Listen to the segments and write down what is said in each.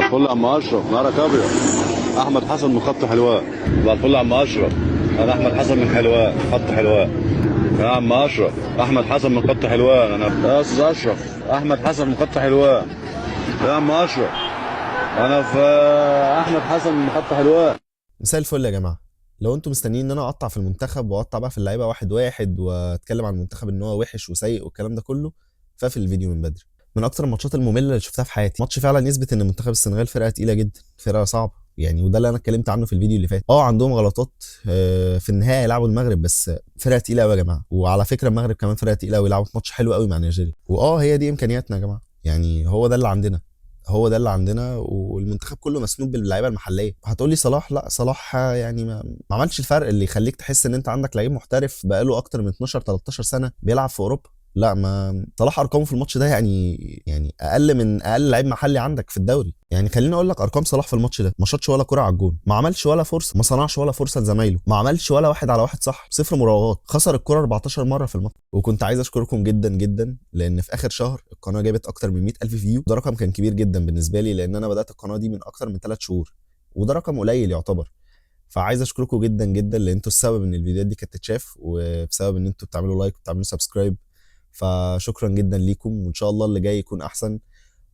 الفل يا عم اشرف، نهارك ابيض. احمد حسن من خط حلوان. صباح الفل يا عم اشرف، انا احمد حسن من حلوان، خط حلوان. يا عم اشرف، احمد حسن من خط حلوان. انا يا استاذ اشرف، احمد حسن من خط حلوان. يا عم اشرف، انا في احمد حسن من خط حلوان. مساء الفل يا جماعه. لو انتم مستنيين ان انا اقطع في المنتخب واقطع بقى في اللعيبه واحد واحد واتكلم عن المنتخب ان هو وحش وسيء والكلام ده كله، ففي الفيديو من بدري. من اكتر الماتشات الممله اللي شفتها في حياتي، ماتش فعلا يثبت ان منتخب السنغال فرقه تقيله جدا، فرقه صعبه يعني، وده اللي انا اتكلمت عنه في الفيديو اللي فات. عندهم غلطات في النهايه يلعبوا المغرب، بس فرقه تقيله قوي يا جماعه. وعلى فكره المغرب كمان فرقه تقيله قوي، لعبوا ماتش حلو قوي مع نيجيريا. هي دي امكانياتنا يا جماعه، يعني هو ده اللي عندنا، هو ده اللي عندنا. والمنتخب كله مسنود باللعيبه المحليه. هتقول لي صلاح، لا صلاح يعني ما عملش الفرق اللي يخليك تحس ان انت عندك لعيب محترف بقاله اكتر من 12 13 سنه بيلعب في اوروبا. لا، ما صلاح ارقامه في الماتش ده يعني اقل من اقل لعيب محلي عندك في الدوري. يعني خليني اقول لك ارقام صلاح في الماتش ده: ما شاطش ولا كره على الجون، ما عملش ولا فرصه، ما صنعش ولا فرصه لزمايله، ما عملش ولا واحد على واحد صح، صفر مراوغات، خسر الكره 14 مره في الماتش. وكنت عايز اشكركم جدا جدا، لان في اخر شهر القناه جابت اكتر من 100,000 فيو. ده رقم كان كبير جدا بالنسبه لي، لان انا بدات القناه دي من اكتر من 3 شهور، وده رقم قليل يعتبر. فعايز اشكركم جدا جدا، لان انتوا السبب ان الفيديوهات دي كانت تتشاف، وبسبب ان انتوا بتعملوا لايك وبتعملوا سبسكرايب. فشكرا جدا ليكم، وان شاء الله اللي جاي يكون احسن.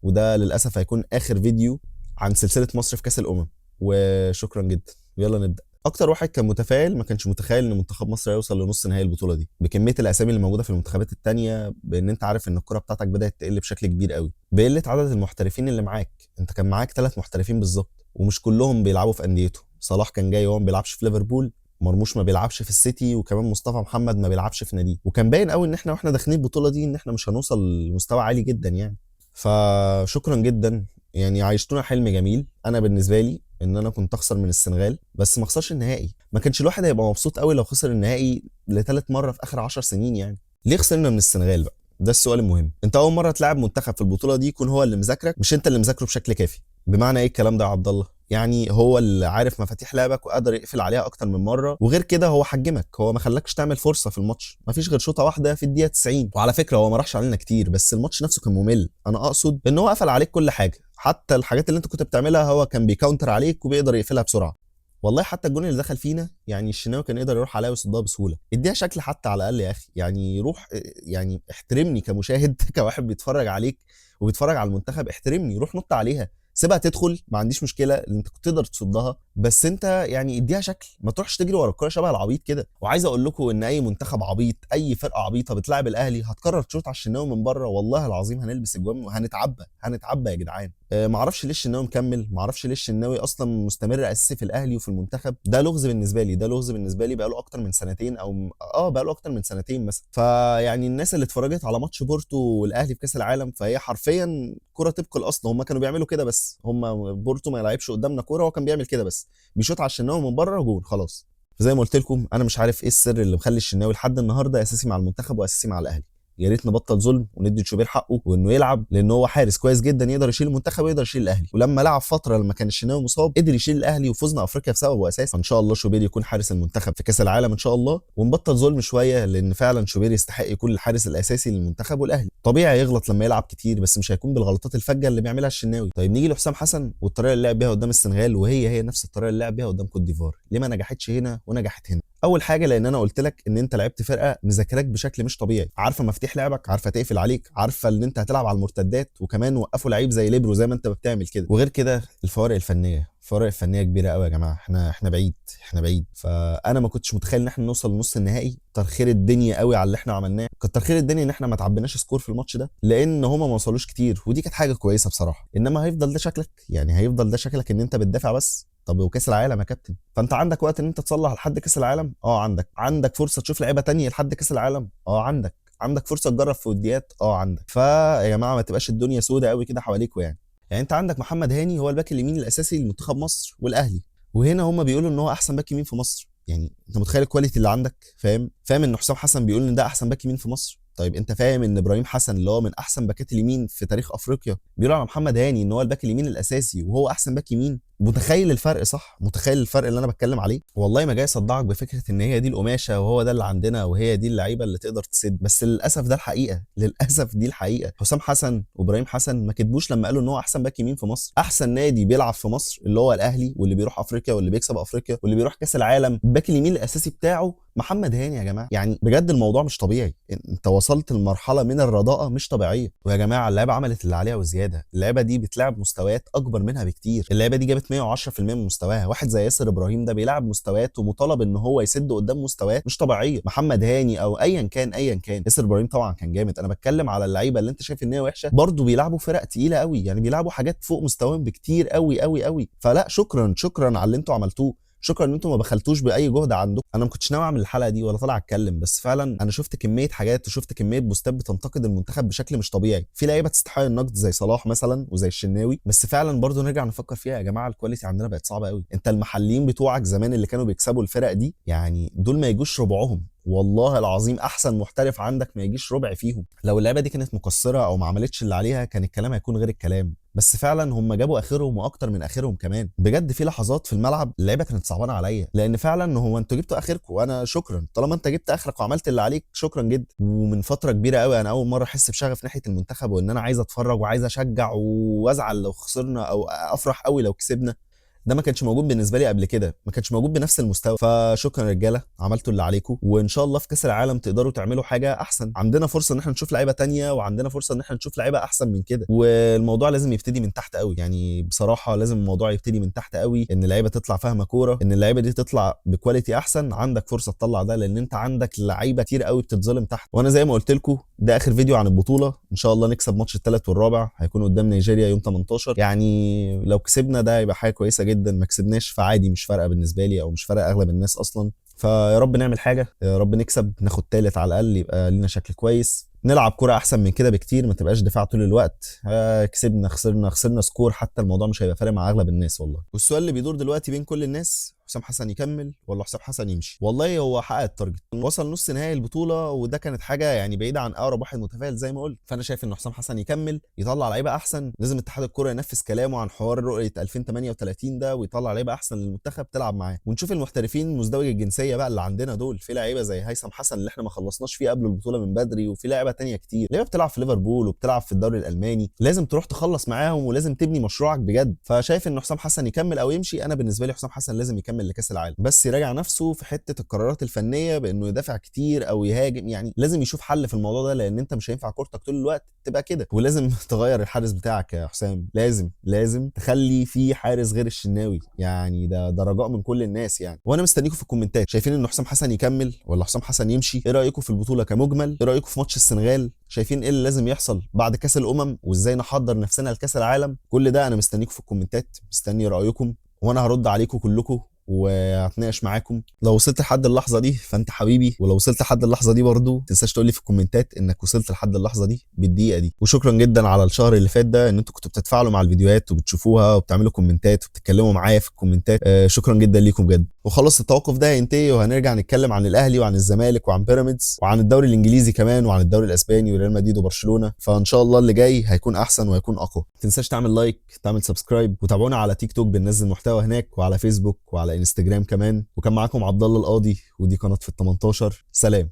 وده للاسف هيكون اخر فيديو عن سلسله مصر في كاس الامم. وشكرا جدا، ويلا نبدا. اكتر واحد كان متفائل ما كانش متخيل ان منتخب مصر هيوصل لنص نهائي البطوله دي بكميه الاسامي اللي موجوده في المنتخبات التانية، بان انت عارف ان الكره بتاعتك بدات تقل بشكل كبير قوي، بقله عدد المحترفين اللي معاك. انت كان معاك 3 محترفين بالظبط، ومش كلهم بيلعبوا في انديتهم. صلاح كان جاي وهو ما بيلعبش في ليفربول، مرموش ما بيلعبش في السيتي، وكمان مصطفى محمد ما بيلعبش في ناديه. وكان باين قوي ان احنا واحنا داخلين البطوله دي ان احنا مش هنوصل لمستوى عالي جدا يعني. فشكرا جدا، يعني عايشتونا حلم جميل. انا بالنسبه لي ان انا كنت اخسر من السنغال، بس ما اخسرش النهائي. ما كانش الواحد هيبقى مبسوط قوي لو خسر النهائي لثالث مره في اخر 10 سنين يعني. ليه خسرنا من السنغال بقى؟ ده السؤال المهم. انت اول مره تلعب منتخب في البطوله دي يكون هو اللي مذاكرك، مش انت اللي مذاكره بشكل كافي. بمعنى ايه الكلام ده يا عبد الله؟ يعني هو اللي عارف مفاتيح لعبك وقادر يقفل عليها اكتر من مره، وغير كده هو حجمك، هو ما خلاكش تعمل فرصه في الماتش. ما فيش غير شوطه واحده في الدقيقه 90. وعلى فكره هو ما راحش علينا كتير، بس الماتش نفسه كان ممل. انا اقصد ان هو قفل عليك كل حاجه، حتى الحاجات اللي انت كنت بتعملها هو كان بيكاونتر عليك وبيقدر يقفلها بسرعه. والله حتى الجون اللي دخل فينا، يعني الشناوي كان يقدر يروح عليها ويصدها بسهوله. اديها شكل حتى على الاقل يا اخي، يعني روح، يعني احترمني كمشاهد كواحد بيتفرج عليك وبيتفرج على المنتخب، احترمني، روح نط عليها، سيبها تدخل، ما عنديش مشكله اللي انت كنت تقدر تصدها، بس انت يعني اديها شكل، ما تروحش تجري ورا الكوره شبه العبيط كده. وعايز اقول لكم ان اي منتخب عبيط، اي فرقه عبيطه بتلعب الاهلي هتقرر تشوط على الشناوي من بره، والله العظيم هنلبس اجوان وهنتعبى، هنتعبى يا جدعان. ما اعرفش ليه الشناوي مكمل، ما اعرفش ليه الشناوي اصلا مستمر اساسي في الاهلي وفي المنتخب. ده لغز بالنسبه لي، ده لغز بالنسبه لي بقاله اكتر من سنتين، او بقاله اكتر من سنتين مثلا. فيعني الناس اللي اتفرجت على ماتش بورتو والاهلي في كاس العالم، فهي حرفيا كره طبق الاصل. هم كانوا بيعملوا كده، بس هم بورتو ما يلعبش قدامنا كوره، هو كان بيعمل كده بس، بيشوط على الشناوي من بره جول خلاص. فزي ما قلت لكم، انا مش عارف ايه السر اللي مخلي الشناوي لحد النهارده اساسي مع المنتخب واساسي مع الاهلي. يا ريت نبطل ظلم وندي شوبير حقه، وانه يلعب، لان هو حارس كويس جدا يقدر يشيل المنتخب ويقدر يشيل الاهلي. ولما لعب فتره لما كان الشناوي مصاب قدر يشيل الاهلي وفوزنا افريقيا بسببه اساسا. ان شاء الله شوبير يكون حارس المنتخب في كاس العالم ان شاء الله، ونبطل ظلم شويه، لان فعلا شوبير يستحق يكون الحارس الاساسي للمنتخب والاهلي. طبيعي يغلط لما يلعب كتير، بس مش هيكون بالغلطات الفجه اللي بيعملها الشناوي. طيب نيجي لحسام حسن والطريقه اللي لعب بيها قدام السنغال، وهي نفس الطريقه اللي لعب بيها قدام كوت ديفوار. ليه ما نجحتش هنا ونجحت هنا؟ اول حاجه لان انا قلت لك ان انت لعبت فرقه مذاكراك بشكل مش طبيعي، عارفه مفاتيح لعبك، عارفه تقفل عليك، عارفه ان انت هتلعب على المرتدات، وكمان وقفوا لعيب زي ليبرو زي ما انت بتعمل كده. وغير كده الفوارق الفنيه كبيره قوي يا جماعه. احنا بعيد، احنا بعيد. فانا ما كنتش متخيل ان احنا نوصل لنص النهائي. كتر خير الدنيا قوي على اللي احنا عملناه، كتر خير الدنيا ان احنا ما تعبناش سكور في الماتش ده، لان هما ما وصلوش كتير، ودي كانت حاجه كويسه بصراحه. انما هيفضل ده شكلك، يعني هيفضل ده شكلك ان انت بتدافع بس. طب وكاس العالم يا كابتن؟ فانت عندك وقت ان انت تصلح لحد كاس العالم؟ عندك فرصه تشوف لعيبه تانية لحد كاس العالم؟ عندك فرصه تجرب في وديات؟ عندك. فيا جماعه ما تبقاش الدنيا سودة قوي كده حواليكوا يعني انت عندك محمد هاني هو الباك اليمين الاساسي لمنتخب مصر والاهلي، وهنا هم بيقولوا ان هو احسن باك يمين في مصر. يعني انت متخيل الكواليتي اللي عندك؟ فاهم ان حسام حسن بيقول ان ده احسن باك يمين في مصر. طيب انت فاهم ان ابراهيم حسن اللي هو من احسن باكات اليمين في تاريخ افريقيا بيقول على محمد هاني ان هو الباك اليمين الاساسي وهو احسن باك يمين؟ متخيل الفرق صح؟ متخيل الفرق اللي انا بتكلم عليه؟ والله ما جاي اصدعك بفكره ان هي دي القماشه وهو ده اللي عندنا وهي دي اللعيبه اللي تقدر تسد، بس للاسف ده الحقيقه، للاسف دي الحقيقه. حسام حسن وابراهيم حسن ما كدبوش لما قالوا ان هو احسن باك يمين في مصر. احسن نادي بيلعب في مصر اللي هو الاهلي، واللي بيروح افريقيا واللي بيكسب افريقيا واللي بيروح كاس العالم، الباك اليمين الاساسي بتاعه محمد هاني. يا جماعه يعني بجد الموضوع مش طبيعي، انت وصلت لمرحله من الرضاءه مش طبيعيه. ويا جماعه اللعيبه عملت اللي عليها وزياده، اللعيبه دي بتلعب مستويات اكبر منها بكتير، اللعيبه دي جابت 110% من مستواها. واحد زي ياسر ابراهيم ده بيلعب مستويات ومطالب ان هو يسد قدام مستويات مش طبيعيه. محمد هاني او ايا كان ياسر ابراهيم طبعا كان جامد. انا بتكلم على اللعيبه اللي انت شايف ان هي وحشه، برضه بيلعبوا فرق تقيله قوي، يعني بيلعبوا حاجات فوق مستواهم بكتير قوي قوي قوي. فلا شكرا على اللي انتوا عملتوه، شكرا ان انتم ما بخلتوش باي جهد عندكم. انا ما كنتش ناوي اعمل الحلقه دي ولا طالع اتكلم، بس فعلا انا شفت كميه حاجات وشفت كميه بوستات بتنتقد المنتخب بشكل مش طبيعي. في لعيبه تستحق النقد زي صلاح مثلا وزي الشناوي، بس فعلا برضو نرجع نفكر فيها يا جماعه، الكواليتي عندنا بقت صعبه قوي. انت المحليين بتوعك زمان اللي كانوا بيكسبوا الفرق دي، يعني دول ما يجوش ربعهم، والله العظيم احسن محترف عندك ما يجيش ربع فيهم. لو اللعبه دي كانت مقصره او ما عملتش اللي عليها كان الكلام هيكون غير الكلام، بس فعلا هم جابوا اخرهم واكتر من اخرهم كمان. بجد في لحظات في الملعب اللعيبه كانت صعبانه عليا، لان فعلا هو انتوا جبتوا اخركم وانا شكرا، طالما انت جبت اخرك وعملت اللي عليك شكرا جدا. ومن فتره كبيره قوي انا اول مره احس بشغف ناحيه المنتخب، وان انا عايز اتفرج وعايز اشجع وازعل لو خسرنا او افرح قوي لو كسبنا. ده ما كانش موجود بالنسبه لي قبل كده، ما كانش موجود بنفس المستوى. فشكرا رجاله، عملتوا اللي عليكم، وان شاء الله في كاس العالم تقدروا تعملوا حاجه احسن. عندنا فرصه ان احنا نشوف لعيبه تانية، وعندنا فرصه ان احنا نشوف لعيبه احسن من كده. والموضوع لازم يبتدي من تحت قوي، يعني بصراحه لازم الموضوع يبتدي من تحت قوي، ان اللعيبه تطلع فاهمه كوره، ان اللعيبه دي تطلع بكواليتي احسن. عندك فرصه تطلع ده، لان انت عندك لعيبه كتير قوي بتتظلم تحت. وانا زي ما قلت لكم ده اخر فيديو عن البطوله، ان شاء الله نكسب ماتش الثالث والرابع، هيكون قدام نيجيريا يوم 18. يعني لو كسبنا ده يبقى حاجه كويسه جدا، ما كسبناش فعادي، مش فارقه بالنسبه لي او مش فارقه اغلب الناس اصلا. فيا رب نعمل حاجه، يا رب نكسب، ناخد تالت على الاقل، يبقى لينا شكل كويس، نلعب كرة احسن من كده بكتير، ما تبقاش دفاع طول الوقت. كسبنا خسرنا سكور، حتى الموضوع مش هيبقى فارق مع اغلب الناس والله. والسؤال اللي بيدور دلوقتي بين كل الناس، حسام حسن يكمل ولا حسام حسن يمشي؟ والله هو حقق التارجت، وصل نص نهائي البطوله، وده كانت حاجه يعني بعيده عن اقرب واحد متفائل زي ما قلت. فانا شايف ان حسام حسن يكمل، يطلع لعيبه احسن. لازم اتحاد الكره ينفذ كلامه عن حوار رؤيه 2038 ده، ويطلع لعيبه احسن للمنتخب تلعب معاه. ونشوف المحترفين مزدوج الجنسيه بقى اللي عندنا دول، في لعيبه زي هيثم حسن اللي احنا ما خلصناش فيه قبل البطوله من بدري، وفي لعيبه تانية كتير، لعيبه بتلعب في ليفربول وبتلعب في الدوري الالماني، لازم تروح تخلص معاهم ولازم تبني مشروعك بجد. فشايف ان حسام حسن يكمل او يمشي. انا بالنسبه لي حسام حسن لازم يكمل لكاس العالم، بس يراجع نفسه في حته القرارات الفنيه بانه يدافع كتير او يهاجم. يعني لازم يشوف حل في الموضوع ده، لان انت مش هينفع كورتك طول الوقت تبقى كده. ولازم تغير الحارس بتاعك يا حسام، لازم تخلي في حارس غير الشناوي، يعني ده رجاء من كل الناس يعني. وانا مستنيكم في الكومنتات، شايفين ان حسام حسن يكمل ولا حسام حسن يمشي؟ ايه رايكم في البطوله كمجمل؟ ايه رايكم في ماتش السنغال؟ شايفين ايه اللي لازم يحصل بعد كاس الامم، وازاي نحضر نفسنا لكاس العالم؟ كل ده انا مستنيكم في الكومنتات، مستني رايكم، وانا هرد عليكم كلكم وهتناقش معاكم. لو وصلت لحد اللحظه دي فانت حبيبي، ولو وصلت لحد اللحظه دي برضو ما تنساش تقول لي في الكومنتات انك وصلت لحد اللحظه دي بالدقيقه دي. وشكرا جدا على الشهر اللي فات ده، ان انتوا كنتوا بتتفاعلوا مع الفيديوهات وبتشوفوها وبتعملوا كومنتات وبتتكلموا معايا في الكومنتات. شكرا جدا ليكم بجد. وخلاص التوقف ده هينتهي، وهنرجع نتكلم عن الاهلي وعن الزمالك وعن بيراميدز وعن الدوري الانجليزي كمان وعن الدوري الاسباني وريال مدريد وبرشلونه. فان شاء الله اللي جاي هيكون احسن وهيكون اقوى. ما تنساش تعمل لايك، تعمل سبسكرايب، وتابعونا على تيك توك بننزل محتوى هناك، وعلى فيسبوك وعلى انستجرام كمان. وكان معاكم عبد الله القاضي، ودي قناه في ال 18. سلام.